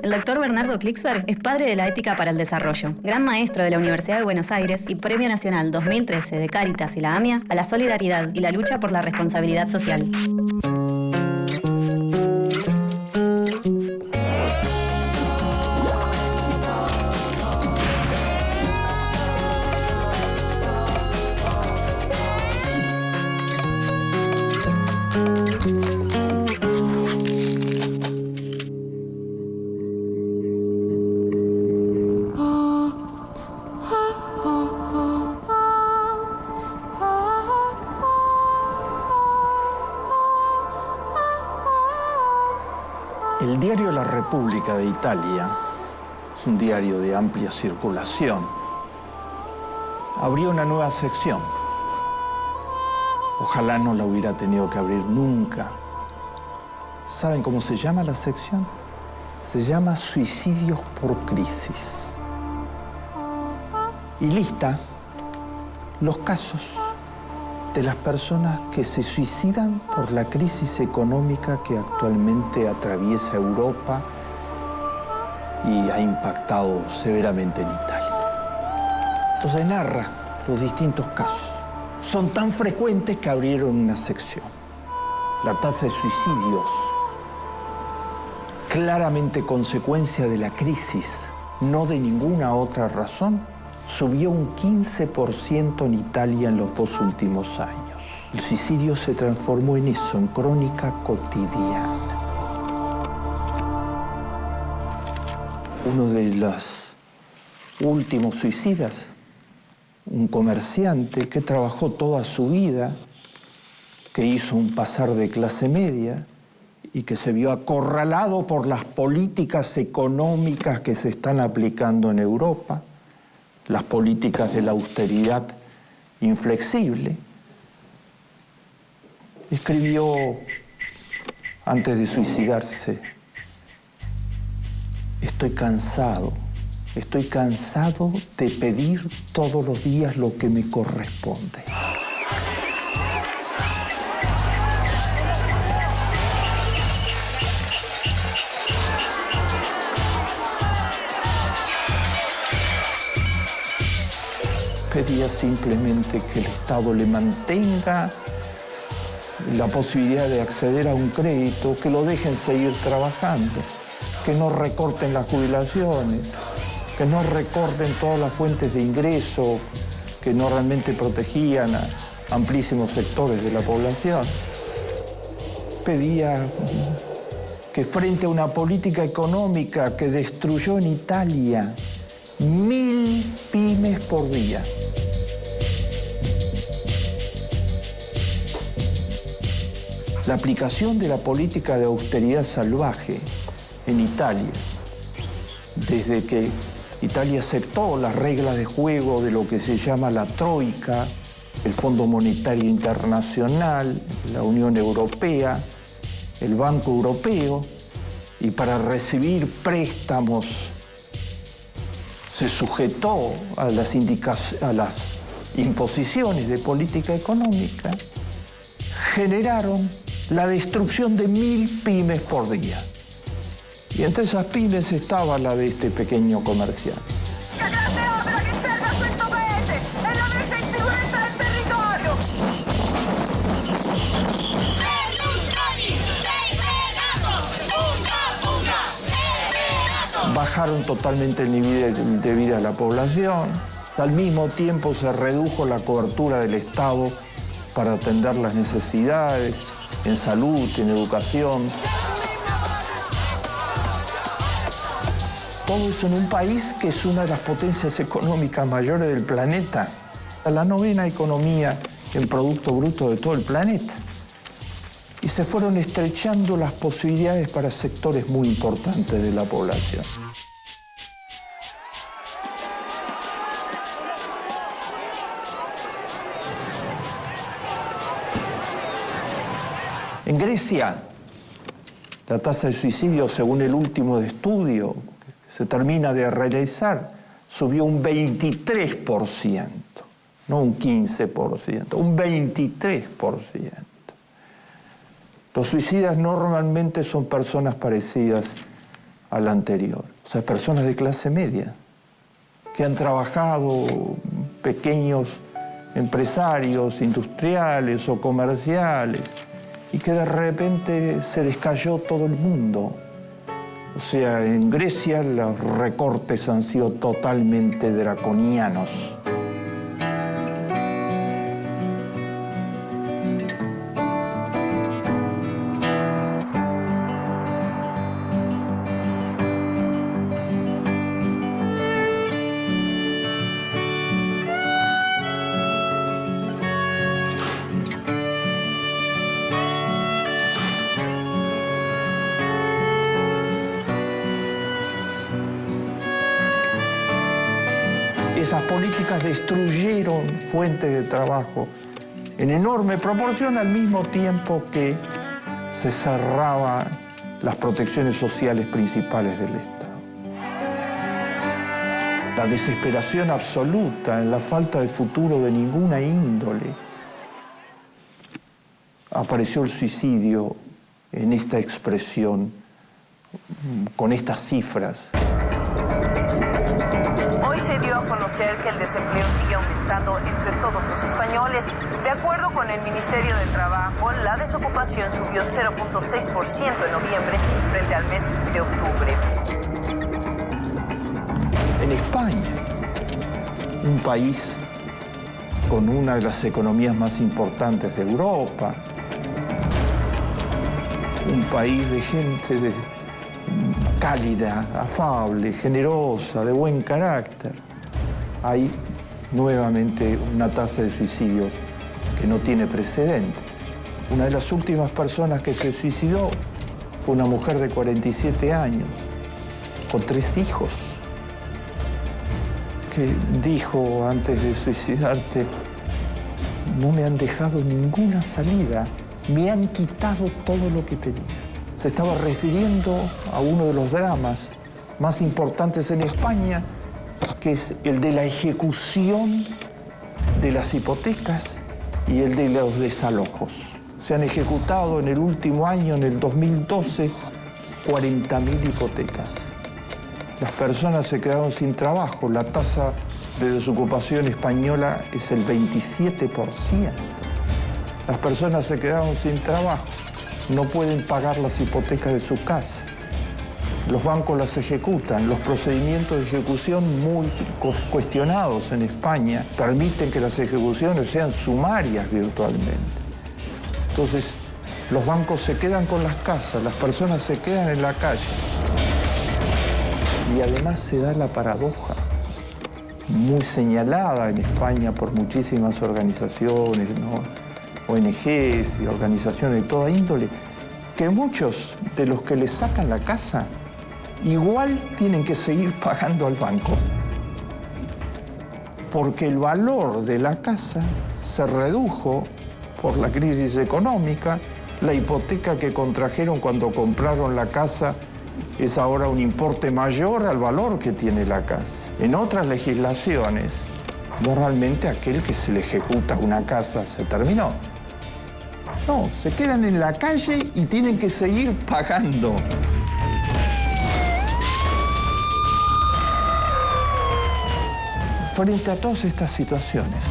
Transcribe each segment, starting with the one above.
El doctor Bernardo Klicksberg es padre de la ética para el desarrollo, gran maestro de la Universidad de Buenos Aires y Premio Nacional 2013 de Cáritas y la AMIA a la solidaridad y la lucha por la responsabilidad social. El diario La República de Italia, es un diario de amplia circulación, abrió una nueva sección. Ojalá no la hubiera tenido que abrir nunca. ¿Saben cómo se llama la sección? Se llama Suicidios por Crisis. Y lista los casos de las personas que se suicidan por la crisis económica que actualmente atraviesa Europa y ha impactado severamente en Italia. Entonces narra los distintos casos. Son tan frecuentes que abrieron una sección. La tasa de suicidios, claramente consecuencia de la crisis, no de ninguna otra razón, subió un 15% en Italia en los 2 últimos años. El suicidio se transformó en eso, en crónica cotidiana. Uno de los últimos suicidas, un comerciante que trabajó toda su vida, que hizo un pasar de clase media y que se vio acorralado por las políticas económicas que se están aplicando en Europa, las políticas de la austeridad inflexible. Escribió, antes de suicidarse, estoy cansado de pedir todos los días lo que me corresponde. Pedía simplemente que el Estado le mantenga la posibilidad de acceder a un crédito, que lo dejen seguir trabajando, que no recorten las jubilaciones, que no recorten todas las fuentes de ingreso que normalmente protegían a amplísimos sectores de la población. Pedía que frente a una política económica que destruyó en Italia 1000 pymes por día, la aplicación de la política de austeridad salvaje en Italia, desde que Italia aceptó las reglas de juego de lo que se llama la Troika, el Fondo Monetario Internacional, la Unión Europea, el Banco Europeo, y para recibir préstamos se sujetó a las imposiciones de política económica, generaron la destrucción de 1000 pymes por día. Y entre esas pymes estaba la de este pequeño comerciante. Bajaron totalmente el nivel de vida de la población. Al mismo tiempo se redujo la cobertura del Estado para atender las necesidades en salud, en educación. Todo eso en un país que es una de las potencias económicas mayores del planeta, la 9ª economía en Producto Bruto de todo el planeta. Y se fueron estrechando las posibilidades para sectores muy importantes de la población. En Grecia, la tasa de suicidio, según el último estudio que se termina de realizar, subió un 23%, no un 15%, un 23%. Los suicidas normalmente son personas parecidas a la anterior, o sea, personas de clase media, que han trabajado, pequeños empresarios, industriales o comerciales, y que de repente se les cayó todo el mundo. O sea, en Grecia los recortes han sido totalmente draconianos. Esas políticas destruyeron fuentes de trabajo en enorme proporción al mismo tiempo que se cerraban las protecciones sociales principales del Estado. La desesperación absoluta en la falta de futuro de ninguna índole. Apareció el suicidio en esta expresión, con estas cifras. Hoy se dio a conocer que el desempleo sigue aumentando entre todos los españoles. De acuerdo con el Ministerio del Trabajo, la desocupación subió 0.6% en noviembre frente al mes de octubre. En España, un país con una de las economías más importantes de Europa, un país de gente cálida, afable, generosa, de buen carácter, hay nuevamente una tasa de suicidios que no tiene precedentes. Una de las últimas personas que se suicidó fue una mujer de 47 años, con 3 hijos, que dijo antes de suicidarte: no me han dejado ninguna salida, me han quitado todo lo que tenía. Se estaba refiriendo a uno de los dramas más importantes en España, que es el de la ejecución de las hipotecas y el de los desalojos. Se han ejecutado en el último año, en el 2012, 40.000 hipotecas. Las personas se quedaron sin trabajo. La tasa de desocupación española es el 27%. Las personas se quedaron sin trabajo. No pueden pagar las hipotecas de su casa. Los bancos las ejecutan. Los procedimientos de ejecución muy cuestionados en España permiten que las ejecuciones sean sumarias virtualmente. Entonces, los bancos se quedan con las casas, las personas se quedan en la calle. Y además se da la paradoja, muy señalada en España por muchísimas organizaciones, ¿no?, ONGs y organizaciones de toda índole, que muchos de los que les sacan la casa igual tienen que seguir pagando al banco, porque el valor de la casa se redujo por la crisis económica. La hipoteca que contrajeron cuando compraron la casa es ahora un importe mayor al valor que tiene la casa. En otras legislaciones, normalmente aquel que se le ejecuta una casa se terminó. No, se quedan en la calle y tienen que seguir pagando. Frente a todas estas situaciones,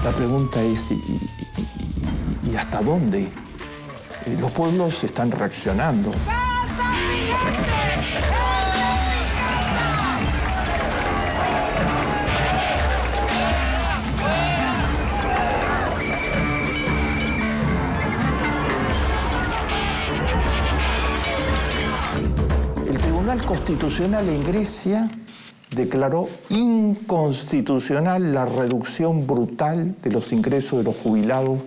la pregunta es, ¿y hasta dónde? Los pueblos están reaccionando. El Tribunal Constitucional en Grecia declaró inconstitucional la reducción brutal de los ingresos de los jubilados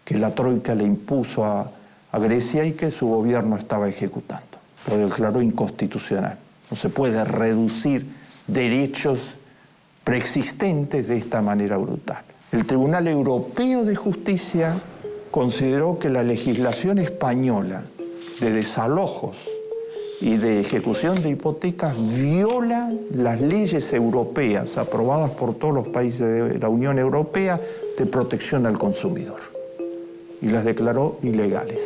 que la Troika le impuso a Grecia y que su gobierno estaba ejecutando. Lo declaró inconstitucional. No se puede reducir derechos preexistentes de esta manera brutal. El Tribunal Europeo de Justicia consideró que la legislación española de desalojos y de ejecución de hipotecas viola las leyes europeas aprobadas por todos los países de la Unión Europea de protección al consumidor. y las declaró ilegales.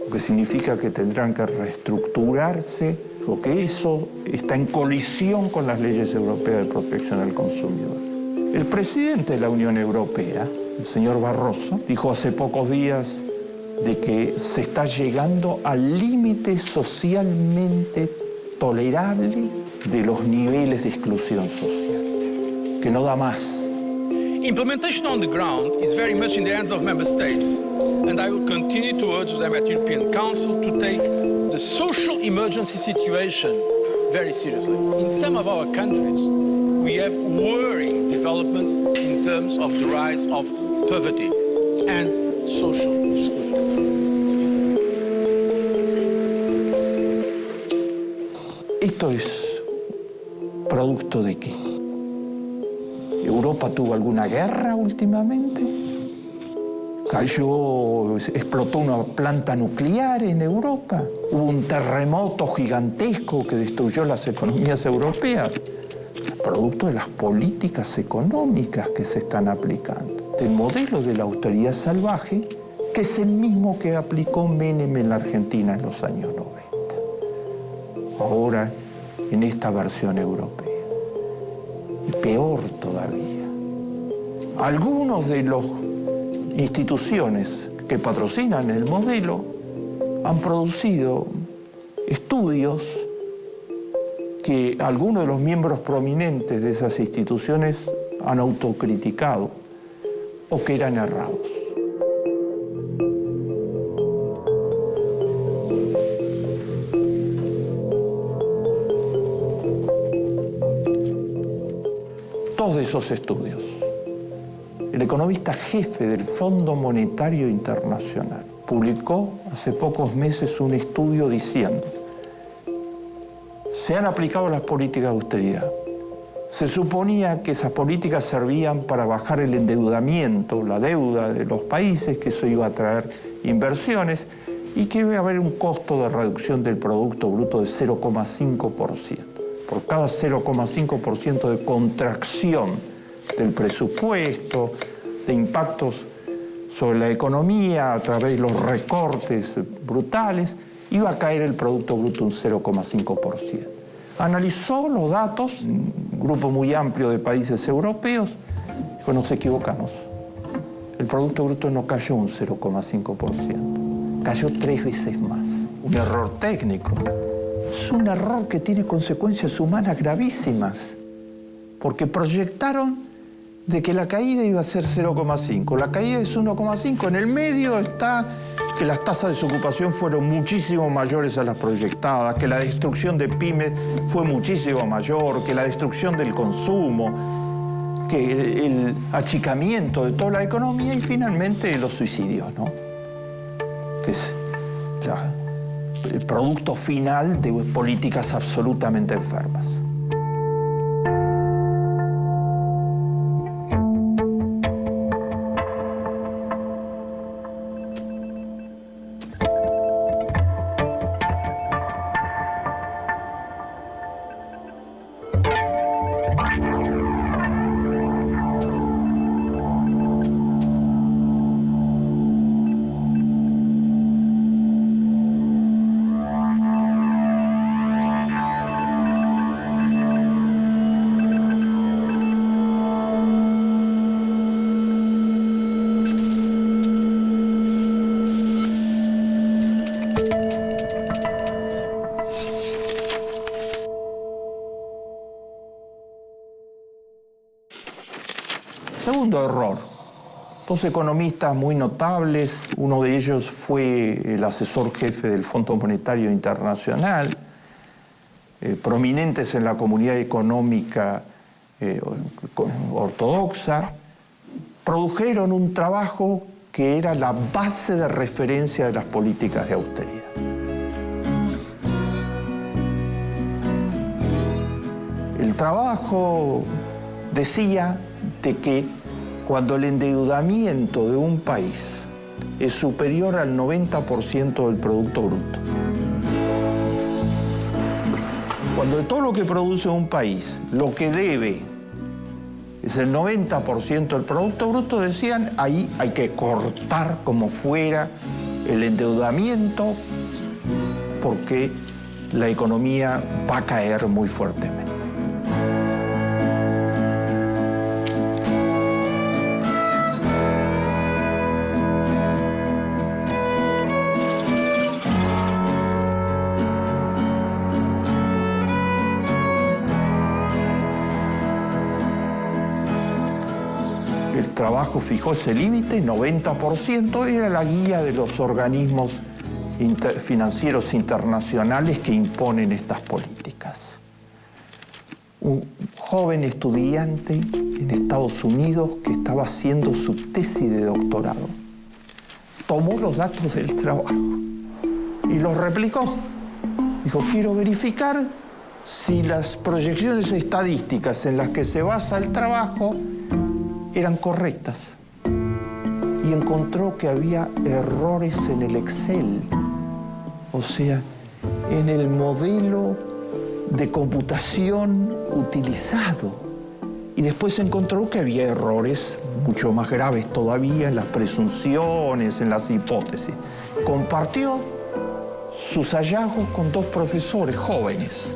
Lo que significa que tendrán que reestructurarse, porque eso está en colisión con las leyes europeas de protección al consumidor. El presidente de la Unión Europea, el señor Barroso, dijo hace pocos días de que se está llegando al límite socialmente tolerable de los niveles de exclusión social, que no da más. Implementation on the ground is very much in the hands of member states, and I will continue to urge them at European Council to take the social emergency situation very seriously. In some of our countries, we have worrying developments in terms of the rise of poverty and social exclusion. ¿Esto es producto de qué? ¿Europa tuvo alguna guerra últimamente? ¿Explotó una planta nuclear en Europa? ¿Hubo un terremoto gigantesco que destruyó las economías europeas? Producto de las políticas económicas que se están aplicando. Del modelo de la austeridad salvaje, que es el mismo que aplicó Menem en la Argentina en los años 90. Ahora, en esta versión europea. Y peor todavía. Algunos de las instituciones que patrocinan el modelo han producido estudios que algunos de los miembros prominentes de esas instituciones han autocriticado o que eran errados. Todos esos estudios. El economista jefe del Fondo Monetario Internacional publicó hace pocos meses un estudio diciendo: se han aplicado las políticas de austeridad. Se suponía que esas políticas servían para bajar el endeudamiento, la deuda de los países, que eso iba a traer inversiones y que iba a haber un costo de reducción del Producto Bruto de 0,5%. Por cada 0,5% de contracción del presupuesto, de impactos sobre la economía a través de los recortes brutales, iba a caer el Producto Bruto un 0,5%. Analizó los datos, un grupo muy amplio de países europeos, dijo: nos equivocamos. El Producto Bruto no cayó un 0,5%, cayó 3 veces más. Un error técnico. Es un error que tiene consecuencias humanas gravísimas, porque proyectaron de que la caída iba a ser 0,5. La caída es 1,5. En el medio está que las tasas de desocupación fueron muchísimo mayores a las proyectadas, que la destrucción de pymes fue muchísimo mayor, que la destrucción del consumo, que el achicamiento de toda la economía y finalmente los suicidios, ¿no? Que es el producto final de políticas absolutamente enfermas. Segundo error. Dos economistas muy notables, uno de ellos fue el asesor jefe del Fondo Monetario Internacional, prominentes en la comunidad económica ortodoxa, produjeron un trabajo que era la base de referencia de las políticas de austeridad. El trabajo decía de que cuando el endeudamiento de un país es superior al 90% del Producto Bruto, cuando de todo lo que produce un país, lo que debe es el 90% del Producto Bruto, decían, ahí hay que cortar como fuera el endeudamiento porque la economía va a caer muy fuertemente. El trabajo fijó ese límite, 90%, era la guía de los organismos financieros internacionales que imponen estas políticas. Un joven estudiante en Estados Unidos que estaba haciendo su tesis de doctorado tomó los datos del trabajo y los replicó. Dijo, quiero verificar si las proyecciones estadísticas en las que se basa el trabajo eran correctas. Y encontró que había errores en el Excel, o sea, en el modelo de computación utilizado. Y después encontró que había errores mucho más graves todavía en las presunciones, en las hipótesis. Compartió sus hallazgos con 2 profesores jóvenes.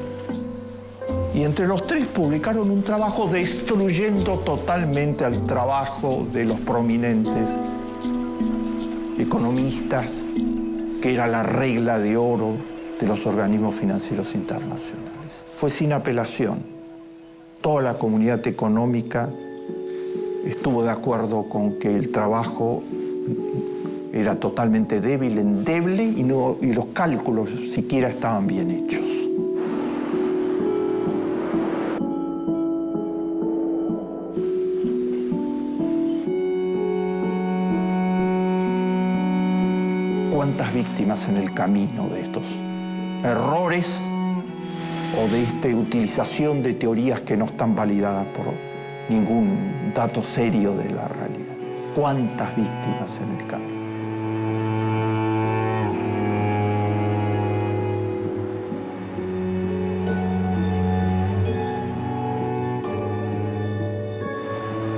Y entre los 3 publicaron un trabajo destruyendo totalmente al trabajo de los prominentes economistas, que era la regla de oro de los organismos financieros internacionales. Fue sin apelación. Toda la comunidad económica estuvo de acuerdo con que el trabajo era totalmente débil, endeble, y los cálculos siquiera estaban bien hechos. ¿Cuántas víctimas en el camino de estos errores o de esta utilización de teorías que no están validadas por ningún dato serio de la realidad? ¿Cuántas víctimas en el camino?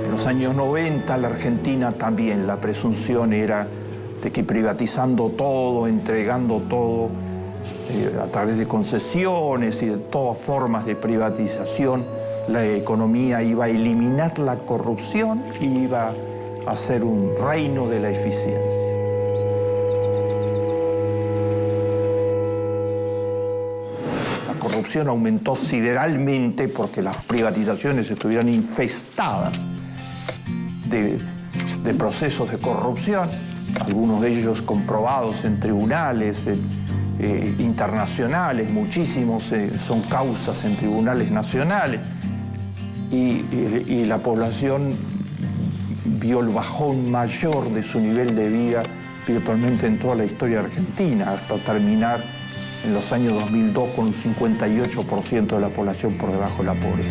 En los años 90, la Argentina también, la presunción era de que privatizando todo, entregando todo a través de concesiones y de todas formas de privatización, la economía iba a eliminar la corrupción y iba a ser un reino de la eficiencia. La corrupción aumentó sideralmente porque las privatizaciones estuvieron infestadas de procesos de corrupción, algunos de ellos comprobados en tribunales internacionales, muchísimos son causas en tribunales nacionales, y la población vio el bajón mayor de su nivel de vida virtualmente en toda la historia argentina, hasta terminar en los años 2002 con un 58% de la población por debajo de la pobreza.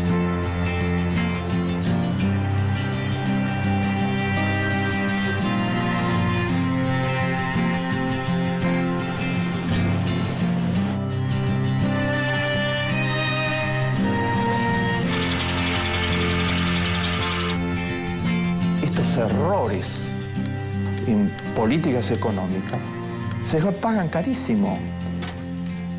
Errores en políticas económicas se pagan carísimo.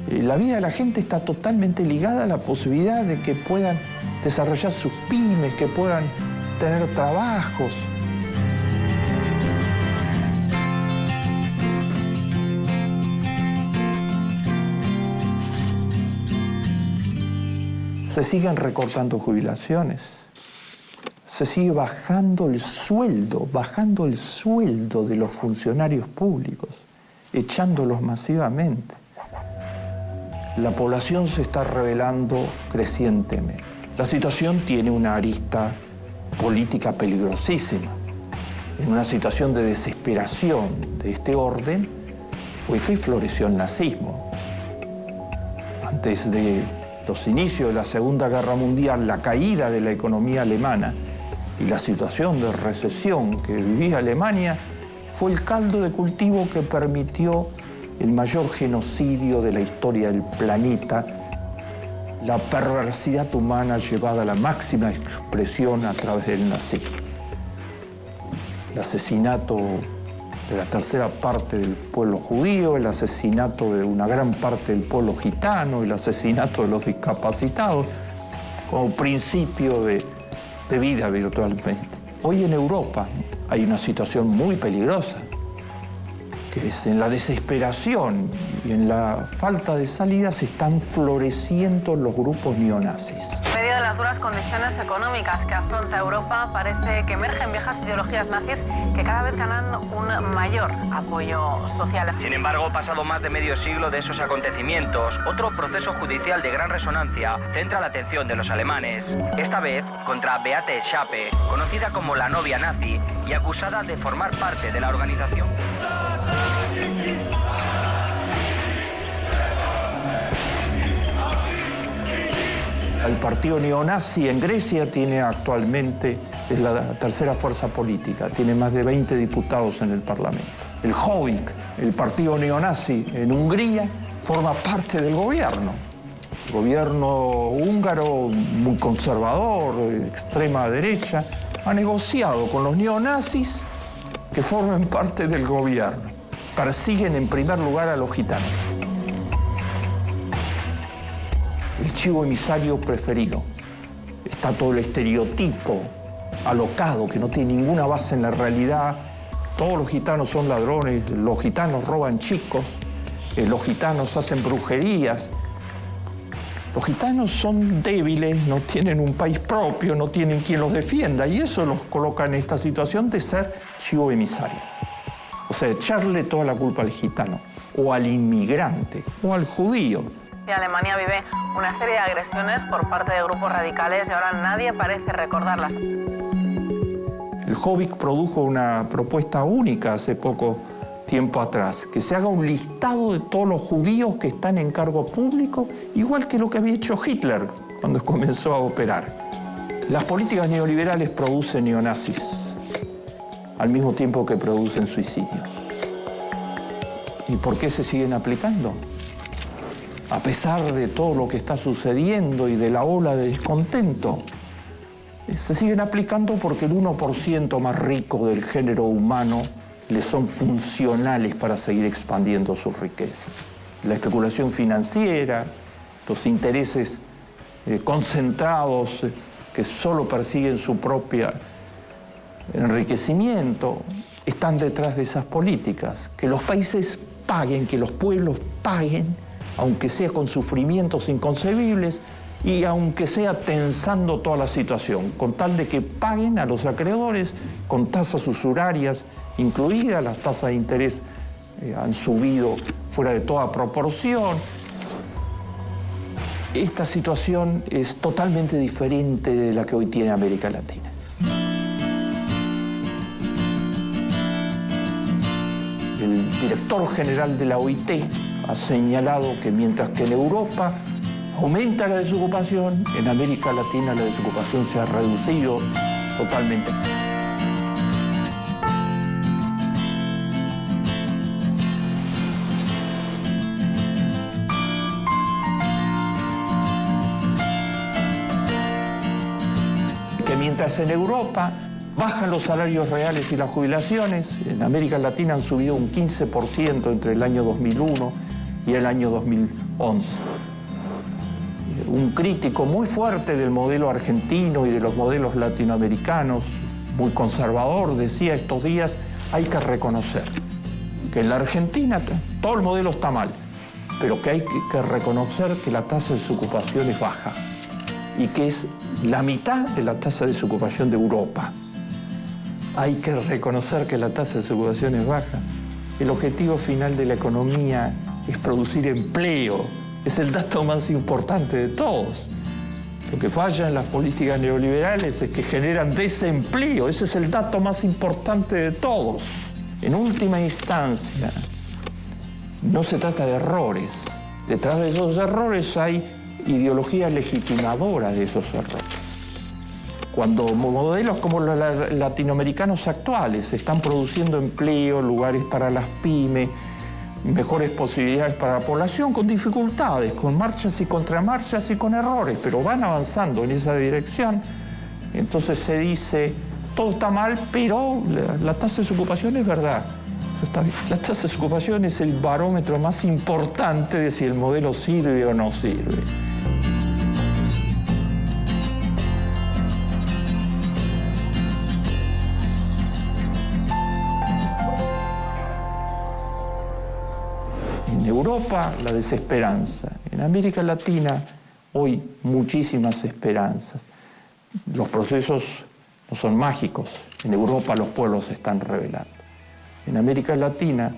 La vida de la gente está totalmente ligada a la posibilidad de que puedan desarrollar sus pymes, que puedan tener trabajos. Se siguen recortando jubilaciones. Se sigue bajando el sueldo de los funcionarios públicos, echándolos masivamente. La población se está rebelando crecientemente. La situación tiene una arista política peligrosísima. En una situación de desesperación de este orden fue que floreció el nazismo. Antes de los inicios de la Segunda Guerra Mundial, la caída de la economía alemana y la situación de recesión que vivía Alemania fue el caldo de cultivo que permitió el mayor genocidio de la historia del planeta la perversidad humana llevada a la máxima expresión a través del nazismo. El asesinato de la tercera parte del pueblo judío, el asesinato de una gran parte del pueblo gitano, el asesinato de los discapacitados, como principio de vida virtualmente. Hoy en Europa hay una situación muy peligrosa, que es en la desesperación y en la falta de salidas están floreciendo los grupos neonazis. En medio de las duras condiciones económicas que afronta Europa, parece que emergen viejas ideologías nazis que cada vez ganan un mayor apoyo social. Sin embargo, pasado más de medio siglo de esos acontecimientos, otro proceso judicial de gran resonancia centra la atención de los alemanes. Esta vez contra Beate Zschäpe, conocida como la novia nazi y acusada de formar parte de la organización. El partido neonazi en Grecia tiene actualmente, es la tercera fuerza política, tiene más de 20 diputados en el Parlamento. El Jobbik, el partido neonazi en Hungría, forma parte del gobierno. El gobierno húngaro, muy conservador, de extrema derecha, ha negociado con los neonazis que formen parte del gobierno. Persiguen en primer lugar a los gitanos. El chivo emisario preferido. Está todo el estereotipo alocado que no tiene ninguna base en la realidad. Todos los gitanos son ladrones, los gitanos roban chicos, los gitanos hacen brujerías. Los gitanos son débiles, no tienen un país propio, no tienen quien los defienda y eso los coloca en esta situación de ser chivo emisario. O sea, echarle toda la culpa al gitano, o al inmigrante, o al judío. Alemania vive una serie de agresiones por parte de grupos radicales y ahora nadie parece recordarlas. El Jobbik produjo una propuesta única hace poco tiempo atrás, que se haga un listado de todos los judíos que están en cargo público, igual que lo que había hecho Hitler cuando comenzó a operar. Las políticas neoliberales producen neonazis, al mismo tiempo que producen suicidios. ¿Y por qué se siguen aplicando? A pesar de todo lo que está sucediendo y de la ola de descontento, se siguen aplicando porque el 1% más rico del género humano les son funcionales para seguir expandiendo su riqueza. La especulación financiera, los intereses concentrados que solo persiguen su propio enriquecimiento, están detrás de esas políticas. Que los países paguen, que los pueblos paguen, aunque sea con sufrimientos inconcebibles y aunque sea tensando toda la situación, con tal de que paguen a los acreedores con tasas usurarias incluidas, las tasas de interés han subido fuera de toda proporción. Esta situación es totalmente diferente de la que hoy tiene América Latina. El director general de la OIT ha señalado que mientras que en Europa aumenta la desocupación, en América Latina la desocupación se ha reducido totalmente. Que mientras en Europa bajan los salarios reales y las jubilaciones, en América Latina han subido un 15% entre el año 2001 y el año 2011. Un crítico muy fuerte del modelo argentino y de los modelos latinoamericanos, muy conservador, decía estos días, hay que reconocer que en la Argentina todo el modelo está mal, pero que hay que reconocer que la tasa de desocupación es baja y que es la mitad de la tasa de desocupación de Europa. Hay que reconocer que la tasa de desocupación es baja. El objetivo final de la economía es producir empleo. Es el dato más importante de todos. Lo que falla en las políticas neoliberales es que generan desempleo. Ese es el dato más importante de todos. En última instancia, no se trata de errores. Detrás de esos errores hay ideología legitimadora de esos errores. Cuando modelos como los latinoamericanos actuales están produciendo empleo, lugares para las pymes, mejores posibilidades para la población, con dificultades, con marchas y contramarchas y con errores, pero van avanzando en esa dirección. Entonces se dice, todo está mal, pero la tasa de desocupación es verdad. Está bien. La tasa de desocupación es el barómetro más importante de si el modelo sirve o no sirve. En Europa, la desesperanza. En América Latina, hoy, muchísimas esperanzas. Los procesos no son mágicos. En Europa los pueblos se están rebelando. En América Latina,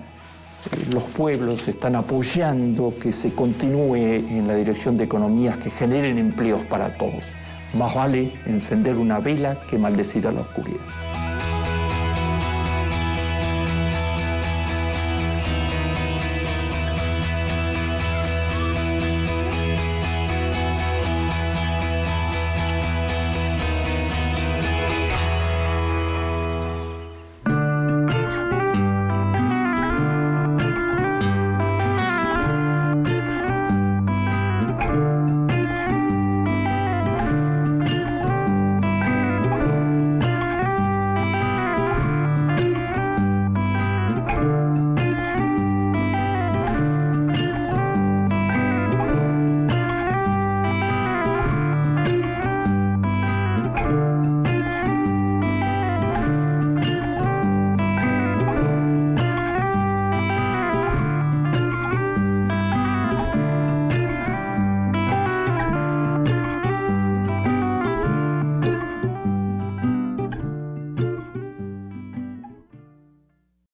los pueblos están apoyando que se continúe en la dirección de economías que generen empleos para todos. Más vale encender una vela que maldecir a la oscuridad.